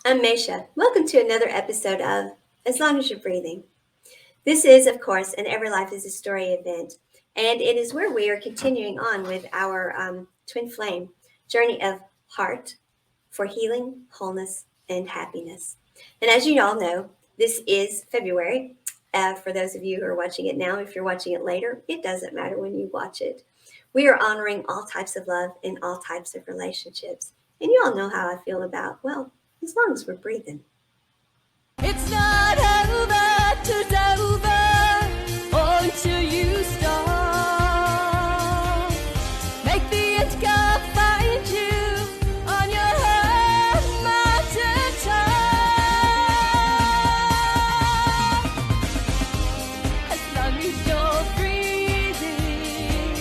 I'm Maysha. Welcome to another episode of As Long as You're Breathing. This is, of course, an Every Life is a Story event, and it is where we are continuing on with our twin flame journey of heart for healing, wholeness, and happiness. And as you all know, this is February. For those of you who are watching it now, if you're watching it later, it doesn't matter when you watch it. We are honoring all types of love in all types of relationships. And you all know how I feel about, well, as long as we're breathing. It's not over till it's over, or until you stop. Make the end God find you on your own mountain top. As long as you're breathing,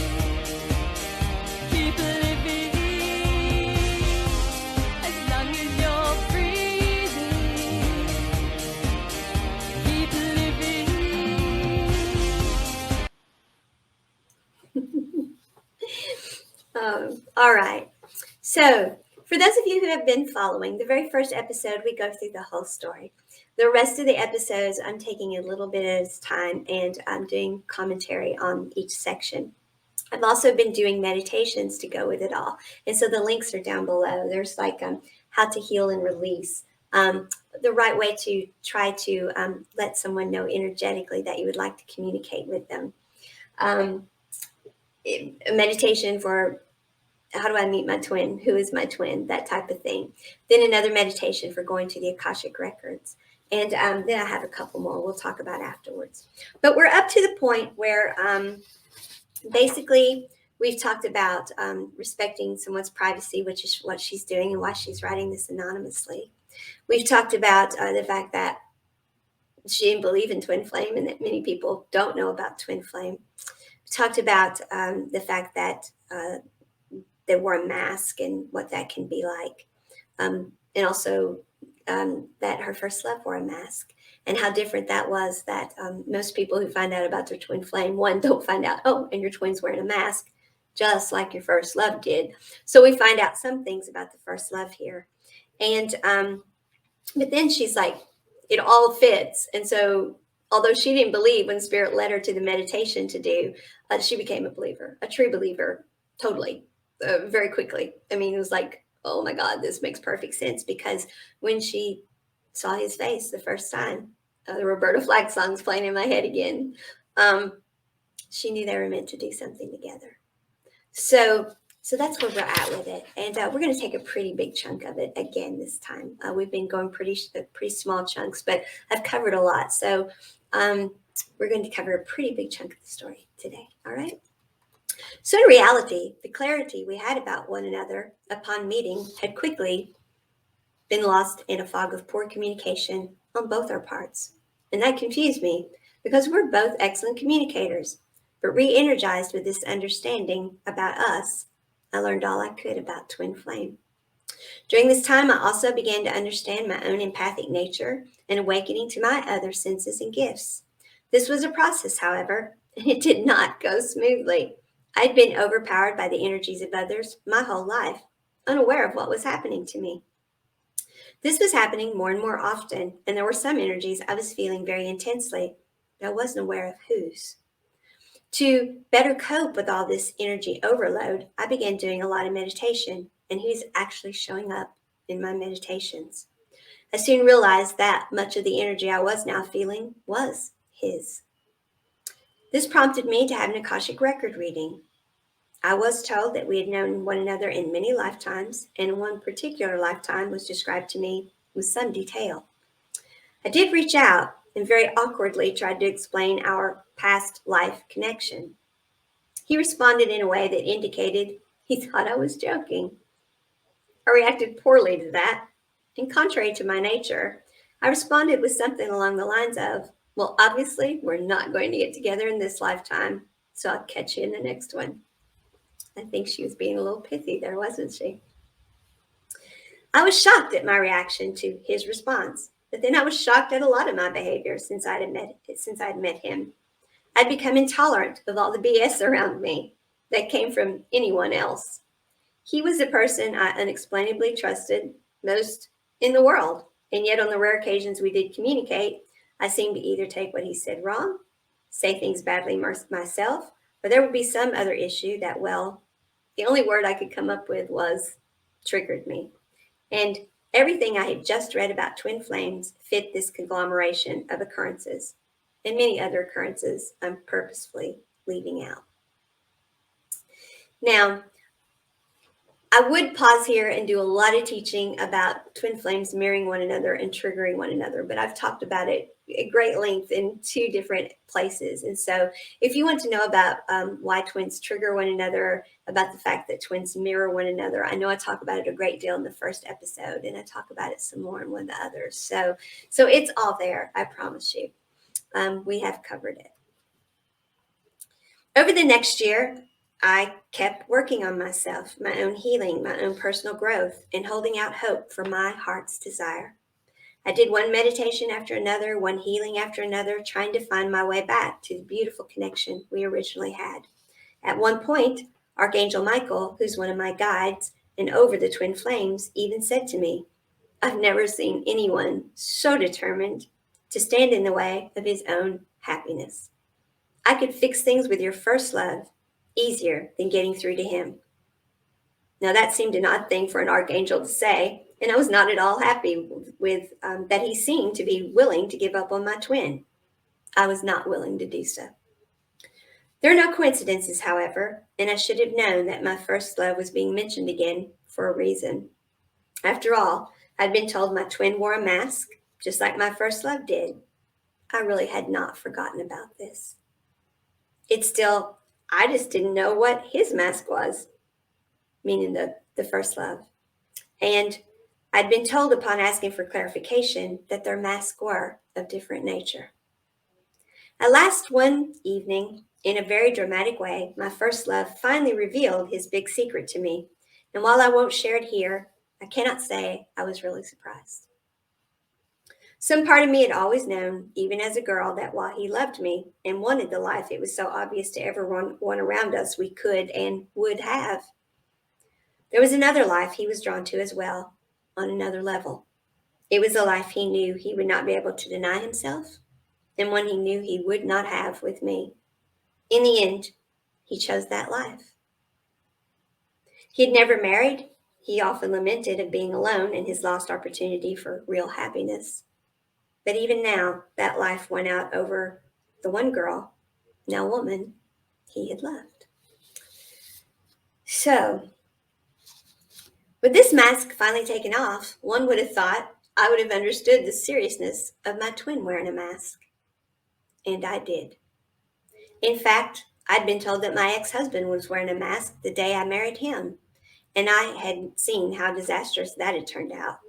keep living. As long as you're breathing, keep living. All right. So, for those of you who have been following, the very first episode, we go through the whole story. The rest of the episodes, I'm taking a little bit at a time and I'm doing commentary on each section. I've also been doing meditations to go with it all. And so the links are down below. There's like how to heal and release, the right way to try to let someone know energetically that you would like to communicate with them. A meditation for how do I meet my twin? Who is my twin? That type of thing. Then another meditation for going to the Akashic Records. And then I have a couple more we'll talk about afterwards. But we're up to the point where basically we've talked about respecting someone's privacy, which is what she's doing and why she's writing this anonymously. We've talked about the fact that she didn't believe in twin flame and that many people don't know about twin flame. We talked about the fact that they wore a mask and what that can be like. And also that her first love wore a mask and how different that was, that most people who find out about their twin flame, one, don't find out, oh, and your twin's wearing a mask, just like your first love did. So we find out some things about the first love here. And, but then she's like, it all fits. And so although she didn't believe when Spirit led her to the meditation to do, she became a believer, a true believer, totally. Very quickly. I mean, it was like, oh my God, this makes perfect sense, because when she saw his face the first time, the Roberta Flack song's playing in my head again. She knew they were meant to do something together. So that's where we're at with it, and we're going to take a pretty big chunk of it again this time. We've been going pretty small chunks, but I've covered a lot. So we're going to cover a pretty big chunk of the story today. All right. So in reality, the clarity we had about one another upon meeting had quickly been lost in a fog of poor communication on both our parts. And that confused me because we're both excellent communicators. But re-energized with this understanding about us, I learned all I could about twin flame. During this time, I also began to understand my own empathic nature and awakening to my other senses and gifts. This was a process, however, and it did not go smoothly. I'd been overpowered by the energies of others my whole life, unaware of what was happening to me. This was happening more and more often, and there were some energies I was feeling very intensely, but I wasn't aware of whose. To better cope with all this energy overload, I began doing a lot of meditation, and he's actually showing up in my meditations. I soon realized that much of the energy I was now feeling was his. This prompted me to have an Akashic record reading. I was told that we had known one another in many lifetimes, and one particular lifetime was described to me with some detail. I did reach out and very awkwardly tried to explain our past life connection. He responded in a way that indicated he thought I was joking. I reacted poorly to that, and contrary to my nature, I responded with something along the lines of, well, obviously, we're not going to get together in this lifetime, so I'll catch you in the next one. I think she was being a little pithy there, wasn't she? I was shocked at my reaction to his response, but then I was shocked at a lot of my behavior since I'd met him. I'd become intolerant of all the BS around me that came from anyone else. He was the person I unexplainably trusted most in the world, And yet on the rare occasions we did communicate, I seemed to either take what he said wrong, say things badly myself, or there would be some other issue that, well, the only word I could come up with was triggered me. And everything I had just read about twin flames fit this conglomeration of occurrences, and many other occurrences I'm purposefully leaving out. Now, I would pause here and do a lot of teaching about twin flames mirroring one another and triggering one another, but I've talked about it at great length in 2 different places. And so if you want to know about why twins trigger one another, about the fact that twins mirror one another, I know I talk about it a great deal in the first episode, and I talk about it some more in one of the others. So it's all there, I promise you. We have covered it. Over the next year, I kept working on myself, my own healing, my own personal growth, and holding out hope for my heart's desire. I did one meditation after another, one healing after another, trying to find my way back to the beautiful connection we originally had. At one point, Archangel Michael, who's one of my guides and over the twin flames, even said to me, "I've never seen anyone so determined to stand in the way of his own happiness. I could fix things with your first love easier than getting through to him." Now that seemed an odd thing for an archangel to say, and I was not at all happy with that he seemed to be willing to give up on my twin. I was not willing to do so. There are no coincidences, however, and I should have known that my first love was being mentioned again for a reason. After all, I'd been told my twin wore a mask, just like my first love did. I really had not forgotten about this. I just didn't know what his mask was, meaning the first love. And I'd been told upon asking for clarification that their masks were of different nature. At last one evening, in a very dramatic way, my first love finally revealed his big secret to me. And while I won't share it here, I cannot say I was really surprised. Some part of me had always known, even as a girl, that while he loved me and wanted the life it was so obvious to everyone around us we could and would have, there was another life he was drawn to as well, on another level. It was a life he knew he would not be able to deny himself, and one he knew he would not have with me. In the end, he chose that life. He had never married. He often lamented of being alone and his lost opportunity for real happiness. But even now, that life went out over the one girl, now woman, he had loved. So, with this mask finally taken off, one would have thought I would have understood the seriousness of my twin wearing a mask. And I did. In fact, I'd been told that my ex-husband was wearing a mask the day I married him, and I had seen how disastrous that had turned out.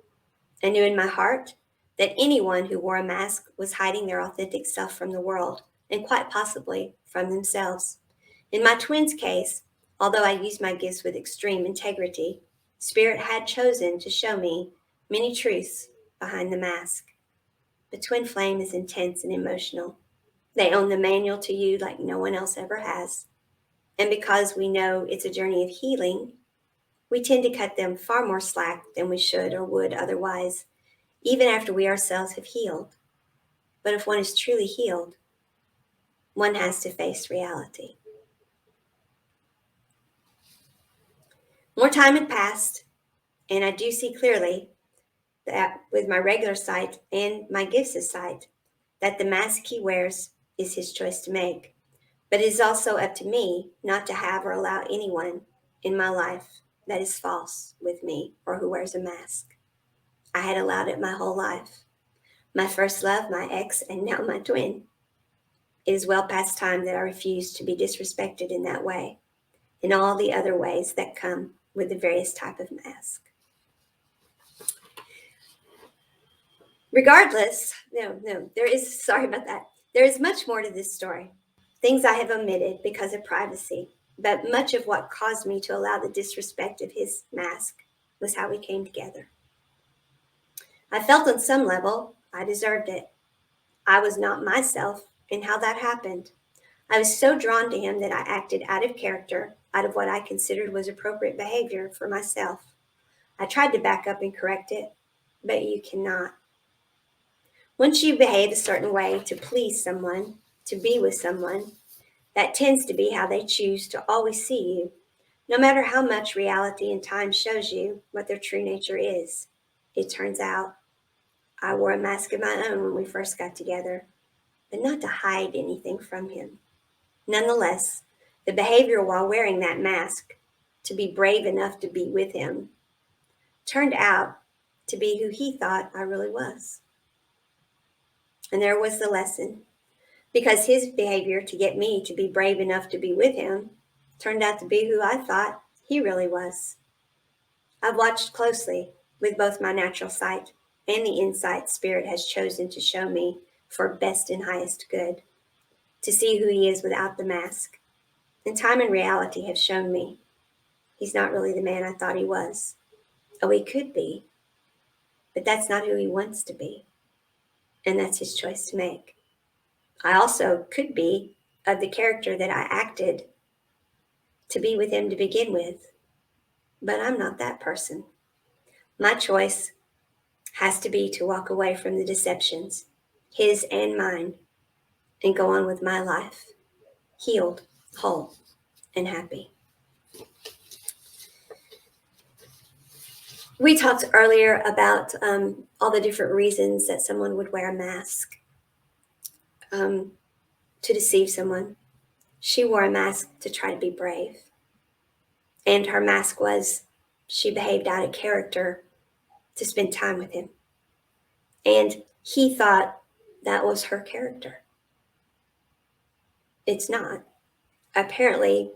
I knew in my heart that anyone who wore a mask was hiding their authentic self from the world, and quite possibly from themselves. In my twin's case, although I used my gifts with extreme integrity, Spirit had chosen to show me many truths behind the mask. The twin flame is intense and emotional. They own the manual to you like no one else ever has. And because we know it's a journey of healing, we tend to cut them far more slack than we should or would otherwise, even after we ourselves have healed. But if one is truly healed, one has to face reality. More time had passed, and I do see clearly that with my regular sight and my gifts' sight, that the mask he wears is his choice to make. But it is also up to me not to have or allow anyone in my life that is false with me or who wears a mask. I had allowed it my whole life. My first love, my ex, and now my twin. It is well past time that I refuse to be disrespected in that way, in all the other ways that come with the various type of mask. Regardless, there is much more to this story. Things I have omitted because of privacy, but much of what caused me to allow the disrespect of his mask was how we came together. I felt on some level I deserved it. I was not myself, and how that happened. I was so drawn to him that I acted out of character, out of what I considered was appropriate behavior for myself. I tried to back up and correct it, but you cannot. Once you behave a certain way to please someone, to be with someone, that tends to be how they choose to always see you, no matter how much reality and time shows you what their true nature is. It turns out I wore a mask of my own when we first got together, but not to hide anything from him. Nonetheless, the behavior while wearing that mask, to be brave enough to be with him, turned out to be who he thought I really was. And there was the lesson, because his behavior to get me to be brave enough to be with him turned out to be who I thought he really was. I've watched closely with both my natural sight and the insight Spirit has chosen to show me for best and highest good, to see who he is without the mask. And time and reality have shown me he's not really the man I thought he was. Oh, he could be, but that's not who he wants to be. And that's his choice to make. I also could be of the character that I acted to be with him to begin with, but I'm not that person. My choice has to be to walk away from the deceptions, his and mine, and go on with my life, healed, whole, and happy. We talked earlier about all the different reasons that someone would wear a mask to deceive someone. She wore a mask to try to be brave. And her mask was she behaved out of character to spend time with him. And he thought that was her character. It's not. Apparently,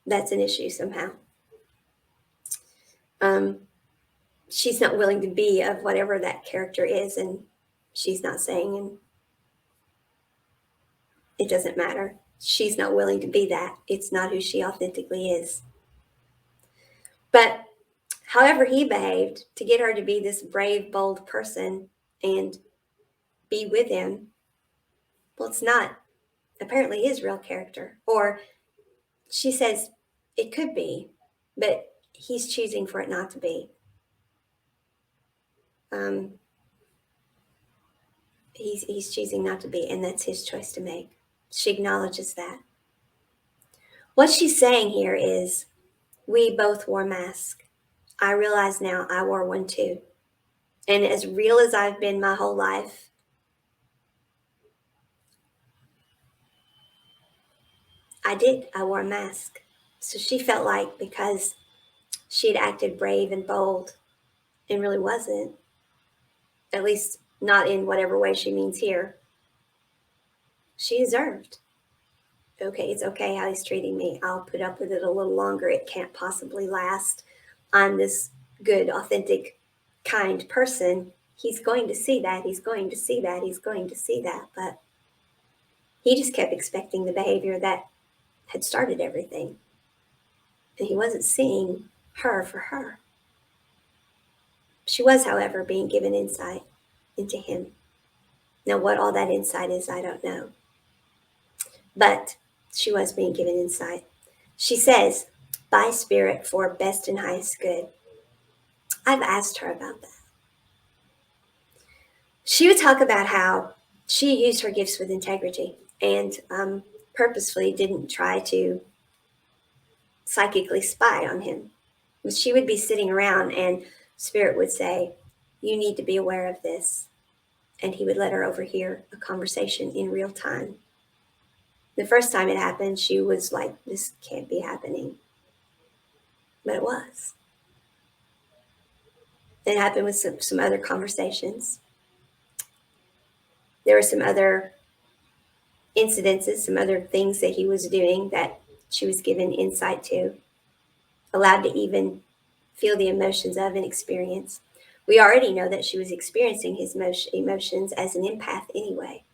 that's an issue somehow. She's not willing to be of whatever that character is, and she's not saying, and it doesn't matter. She's not willing to be that. It's not who she authentically is. But however he behaved to get her to be this brave, bold person and be with him, well, it's not apparently his real character. Or she says it could be, but he's choosing for it not to be. He's choosing not to be, and that's his choice to make. She acknowledges that. What she's saying here is, we both wore masks. I realize now I wore one too. And as real as I've been my whole life, I wore a mask. So she felt like because she had acted brave and bold and really wasn't, at least not in whatever way she means here, she deserved. Okay, it's okay how he's treating me. I'll put up with it a little longer. It can't possibly last. I'm this good, authentic, kind person. He's going to see that. He's going to see that. He's going to see that. But he just kept expecting the behavior that had started everything. And he wasn't seeing her for her. She was, however, being given insight into him. Now, what all that insight is, I don't know. But she was being given insight. She says, by Spirit for best and highest good. I've asked her about that. She would talk about how she used her gifts with integrity and purposefully didn't try to psychically spy on him. She would be sitting around and Spirit would say, you need to be aware of this. And he would let her overhear a conversation in real time. The first time it happened, she was like, this can't be happening. But it was. It happened with some other conversations. There were some other incidences, some other things that he was doing that she was given insight to, allowed to even feel the emotions of and experience. We already know that she was experiencing his emotions as an empath anyway.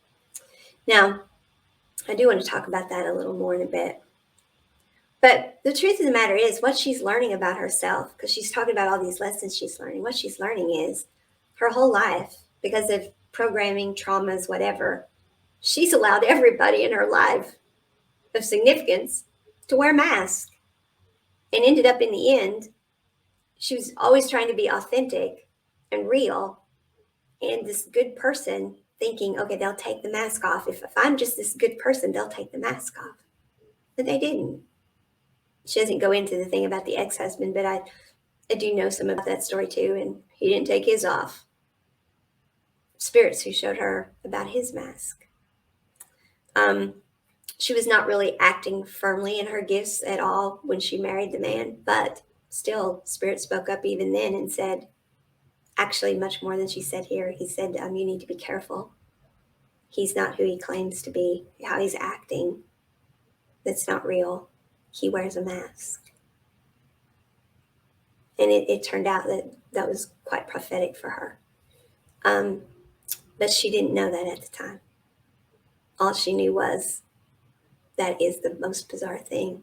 Now, I do want to talk about that a little more in a bit. But the truth of the matter is what she's learning about herself, because she's talking about all these lessons she's learning, what she's learning is her whole life, because of programming, traumas, whatever, she's allowed everybody in her life of significance to wear masks. And ended up in the end, she was always trying to be authentic and real. And this good person thinking, okay, they'll take the mask off. If I'm just this good person, they'll take the mask off. But they didn't. She doesn't go into the thing about the ex-husband, but I do know some about that story too, and he didn't take his off. Spirits who showed her about his mask. She was not really acting firmly in her gifts at all when she married the man, but still, Spirit spoke up even then and said, actually, much more than she said here. He said, you need to be careful. He's not who he claims to be, how he's acting. That's not real. He wears a mask. And it turned out that was quite prophetic for her. But she didn't know that at the time. All she knew was, that is the most bizarre thing.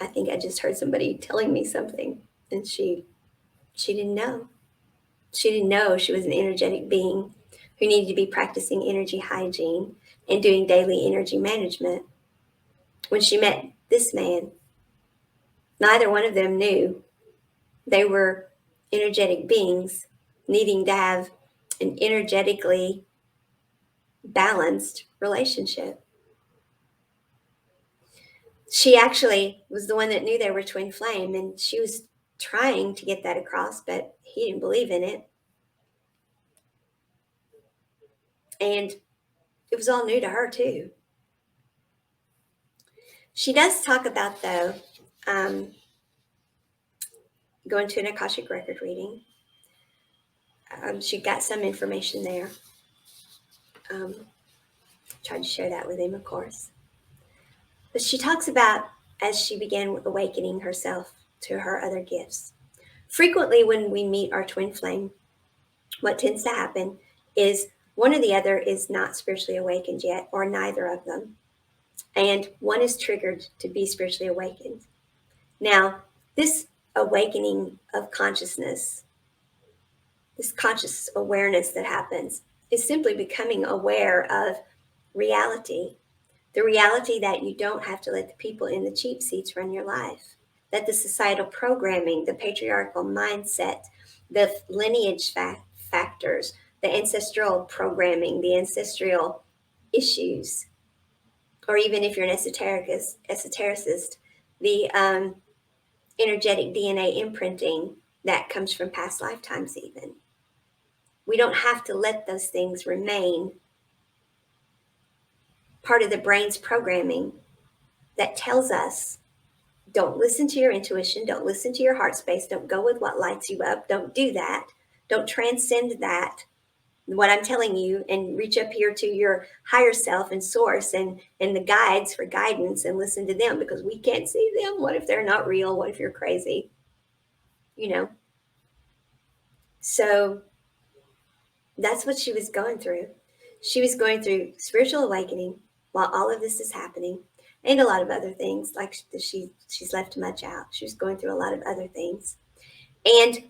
I think I just heard somebody telling me something, and she didn't know. She didn't know she was an energetic being who needed to be practicing energy hygiene and doing daily energy management. When she met this man, neither one of them knew they were energetic beings needing to have an energetically balanced relationship. She actually was the one that knew they were twin flame, and she was trying to get that across, but he didn't believe in it. And it was all new to her too. She does talk about, though, going to an Akashic record reading. She got some information there. Tried to share that with him, of course. But she talks about, as she began awakening herself to her other gifts. Frequently, when we meet our twin flame, what tends to happen is one or the other is not spiritually awakened yet, or neither of them. And one is triggered to be spiritually awakened. Now, this awakening of consciousness, this conscious awareness that happens, is simply becoming aware of reality. The reality that you don't have to let the people in the cheap seats run your life. That the societal programming, the patriarchal mindset, the lineage factors, the ancestral programming, the ancestral issues, or even if you're an esotericist, the energetic DNA imprinting that comes from past lifetimes even. We don't have to let those things remain part of the brain's programming that tells us, don't listen to your intuition, don't listen to your heart space, don't go with what lights you up, don't do that, don't transcend that, what I'm telling you, and reach up here to your higher self and source and the guides for guidance and listen to them, because we can't see them. What if they're not real? What if you're crazy? So that's what she was going through. She was going through spiritual awakening while all of this is happening, and a lot of other things, like she's left much out. She was going through a lot of other things. And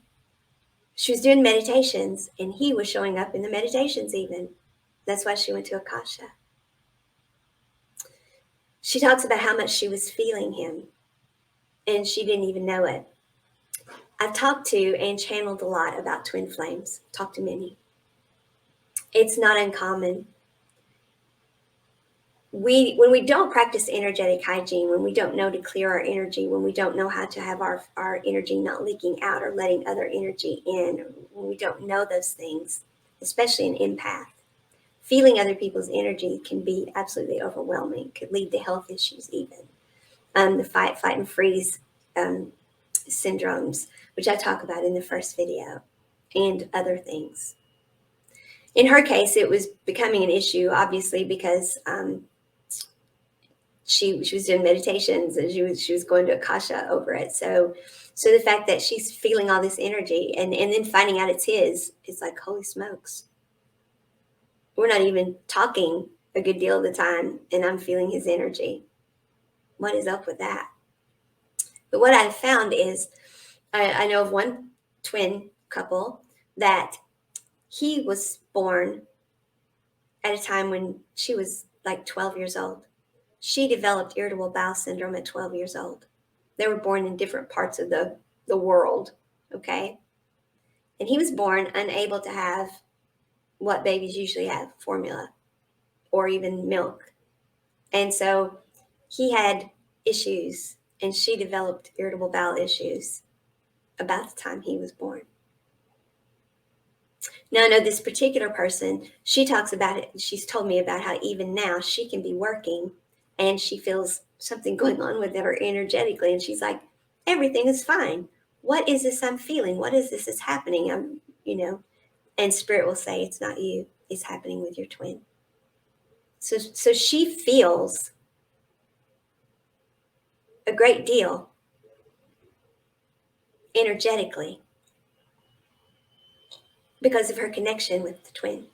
she was doing meditations, and he was showing up in the meditations even. That's why she went to Akasha. She talks about how much she was feeling him, and she didn't even know it. I've talked to and channeled a lot about twin flames, talked to many. It's not uncommon. When we don't practice energetic hygiene, when we don't know to clear our energy, when we don't know how to have our energy not leaking out or letting other energy in, when we don't know those things, especially an empath, feeling other people's energy can be absolutely overwhelming, could lead to health issues even. The fight and freeze syndromes, which I talk about in the first video, and other things. In her case, it was becoming an issue, obviously, because she was doing meditations and she was going to Akasha over it. So the fact that she's feeling all this energy and then finding out it's his, it's like, holy smokes. We're not even talking a good deal of the time, and I'm feeling his energy. What is up with that? But what I've found is, I know of one twin couple that he was born at a time when she was like 12 years old. She developed irritable bowel syndrome at 12 years old. They were born in different parts of the world, okay? And he was born unable to have what babies usually have, formula or even milk. And so he had issues, and she developed irritable bowel issues about the time he was born. Now, I know this particular person, she talks about it. She's told me about how even now she can be working and she feels something going on with her energetically. And she's like, everything is fine. What is this I'm feeling? What is this that's happening? And spirit will say, it's not you. It's happening with your twin. So she feels a great deal energetically because of her connection with the twin.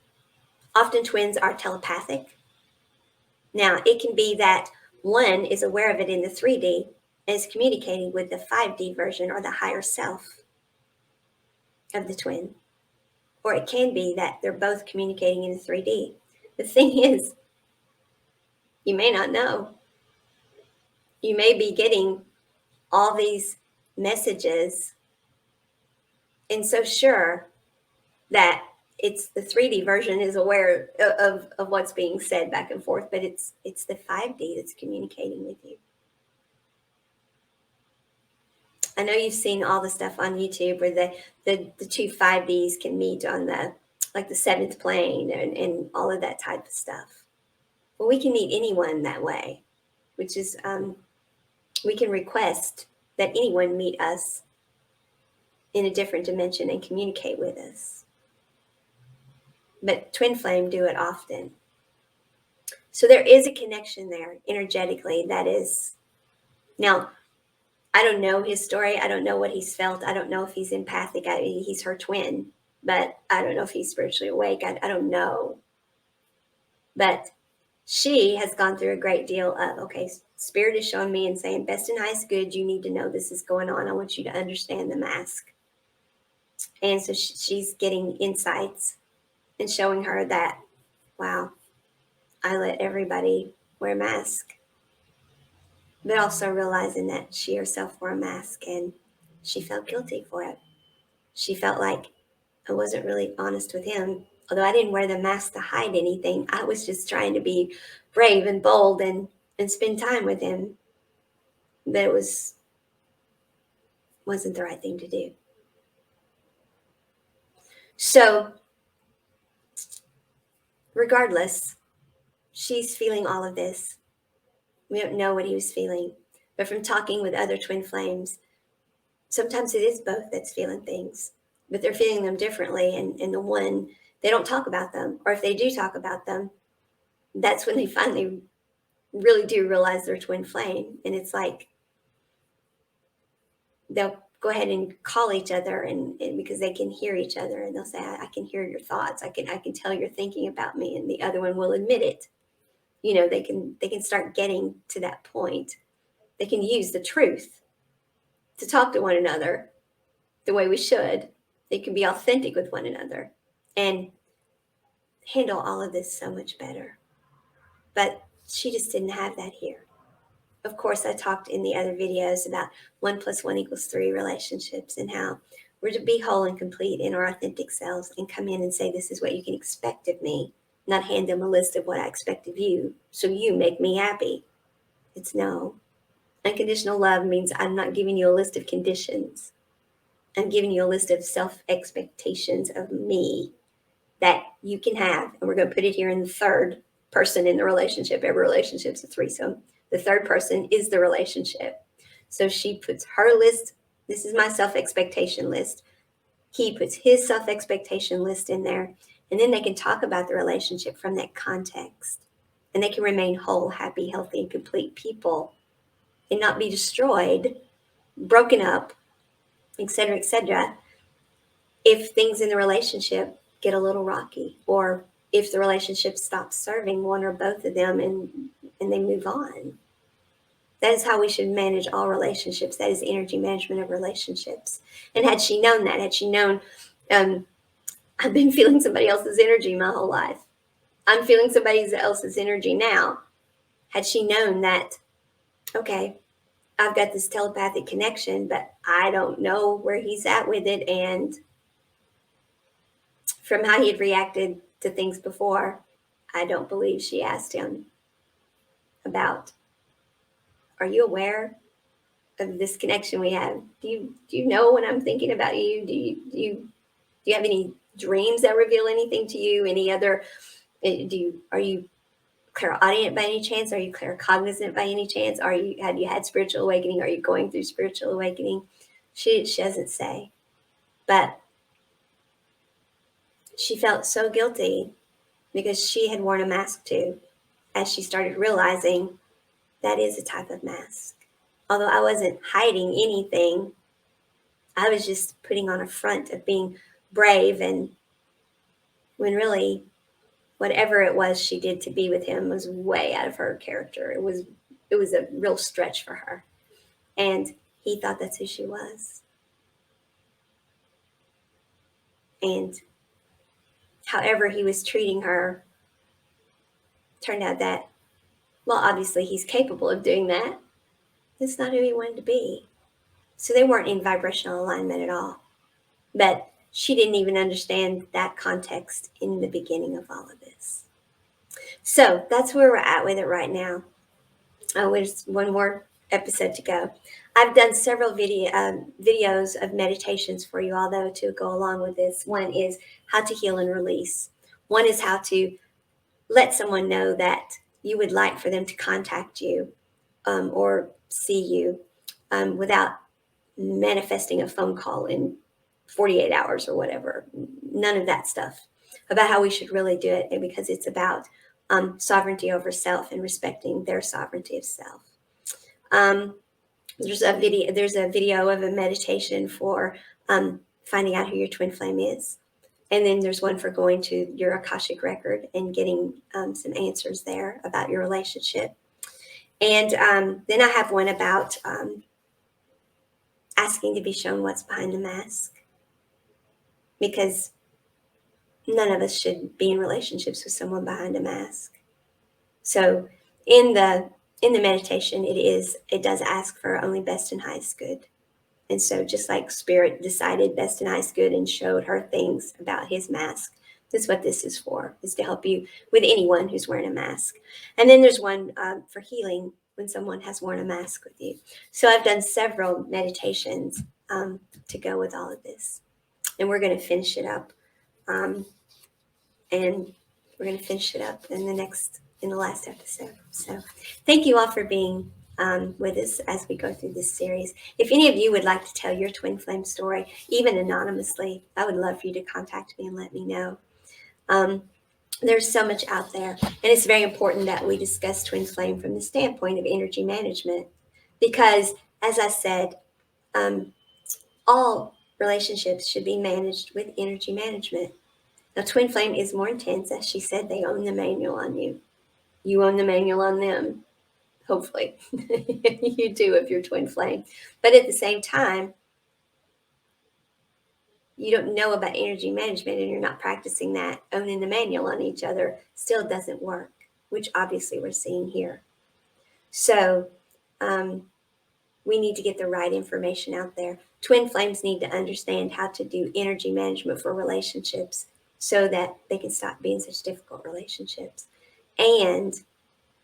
Often twins are telepathic. Now, it can be that one is aware of it in the 3D and is communicating with the 5D version or the higher self of the twin. Or it can be that they're both communicating in the 3D. The thing is, you may not know. You may be getting all these messages and so sure that it's the 3D version is aware of what's being said back and forth, but it's the 5D that's communicating with you. I know you've seen all the stuff on YouTube where the two 5Ds can meet on the seventh plane and all of that type of stuff. Well, we can meet anyone that way, which is we can request that anyone meet us in a different dimension and communicate with us. But twin flame do it often. So there is a connection there energetically that is. Now, I don't know his story. I don't know what he's felt. I don't know if he's empathic. He's her twin, but I don't know if he's spiritually awake. I don't know. But she has gone through a great deal of, okay, spirit is showing me and saying, best and highest good, you need to know this is going on. I want you to understand the mask. And so she's getting insights and showing her that, wow, I let everybody wear a mask. But also realizing that she herself wore a mask and she felt guilty for it. She felt like I wasn't really honest with him. Although I didn't wear the mask to hide anything, I was just trying to be brave and bold and spend time with him. But it wasn't the right thing to do. So regardless, she's feeling all of this. We don't know what he was feeling. But from talking with other twin flames, sometimes it is both that's feeling things, but they're feeling them differently. And the one, they don't talk about them. Or if they do talk about them, that's when they finally really do realize they're twin flame. And it's like they'll go ahead and call each other and because they can hear each other and they'll say, I can hear your thoughts. I can tell you're thinking about me. And the other one will admit it. You know, they can start getting to that point. They can use the truth to talk to one another the way we should. They can be authentic with one another and handle all of this so much better. But she just didn't have that here. Of course, I talked in the other videos about 1 + 1 = 3 relationships and how we're to be whole and complete in our authentic selves and come in and say, this is what you can expect of me, not hand them a list of what I expect of you, so you make me happy. It's no. Unconditional love means I'm not giving you a list of conditions. I'm giving you a list of self-expectations of me that you can have. And we're going to put it here in the third person in the relationship. Every relationship's a threesome. The third person is the relationship. So she puts her list. This is my self-expectation list. He puts his self-expectation list in there. And then they can talk about the relationship from that context. And they can remain whole, happy, healthy, and complete people and not be destroyed, broken up, etc., if things in the relationship get a little rocky, or if the relationship stops serving one or both of them and they move on. That is how we should manage all relationships. That is energy management of relationships. And had she known that, had she known, I've been feeling somebody else's energy my whole life. I'm feeling somebody else's energy now. Had she known that, okay, I've got this telepathic connection, but I don't know where he's at with it. And from how he had reacted to things before, I don't believe she asked him about, are you aware of this connection we have? Do you know when I'm thinking about you? Do you have any dreams that reveal anything to you? Any other, are you clairaudient by any chance? Are you claircognizant by any chance? Have you had spiritual awakening? Are you going through spiritual awakening? She doesn't say, but she felt so guilty because she had worn a mask too, as she started realizing that is a type of mask. Although I wasn't hiding anything, I was just putting on a front of being brave, and when really whatever it was she did to be with him was way out of her character. It was a real stretch for her. And he thought that's who she was. And however he was treating her, turned out that, well, obviously he's capable of doing that. That's not who he wanted to be. So they weren't in vibrational alignment at all. But she didn't even understand that context in the beginning of all of this. So that's where we're at with it right now. There's one more episode to go. I've done several videos of meditations for you all, though, to go along with this. One is how to heal and release. One is how to let someone know that you would like for them to contact you or see you without manifesting a phone call in 48 hours or whatever. None of that stuff. About how we should really do it, and because it's about sovereignty over self and respecting their sovereignty of self. There's a video of a meditation for finding out who your twin flame is. And then there's one for going to your Akashic record and getting some answers there about your relationship. And then I have one about asking to be shown what's behind the mask. Because none of us should be in relationships with someone behind a mask. So in the meditation, it does ask for only best and highest good. And so just like Spirit decided best and highest good and showed her things about his mask, that's what this is for, is to help you with anyone who's wearing a mask. And then there's one for healing when someone has worn a mask with you. So I've done several meditations to go with all of this. And we're going to finish it up. And we're going to finish it up in the last episode. So thank you all for being with us as we go through this series. If any of you would like to tell your twin flame story, even anonymously, I would love for you to contact me and let me know. There's so much out there, and it's very important that we discuss twin flame from the standpoint of energy management, because as I said, all relationships should be managed with energy management. Now, twin flame is more intense. As she said, they own the manual on you. You own the manual on them. Hopefully, you do if you're twin flame. But at the same time, you don't know about energy management and you're not practicing that. Owning the manual on each other still doesn't work, which obviously we're seeing here. So we need to get the right information out there. Twin flames need to understand how to do energy management for relationships so that they can stop being such difficult relationships. And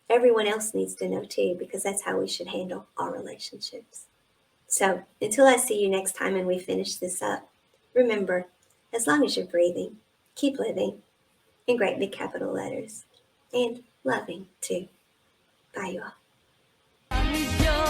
everyone else needs to know too, because that's how we should handle all relationships. So until I see you next time and we finish this up, remember, as long as you're breathing, keep living in great big capital letters and loving too. Bye, you all.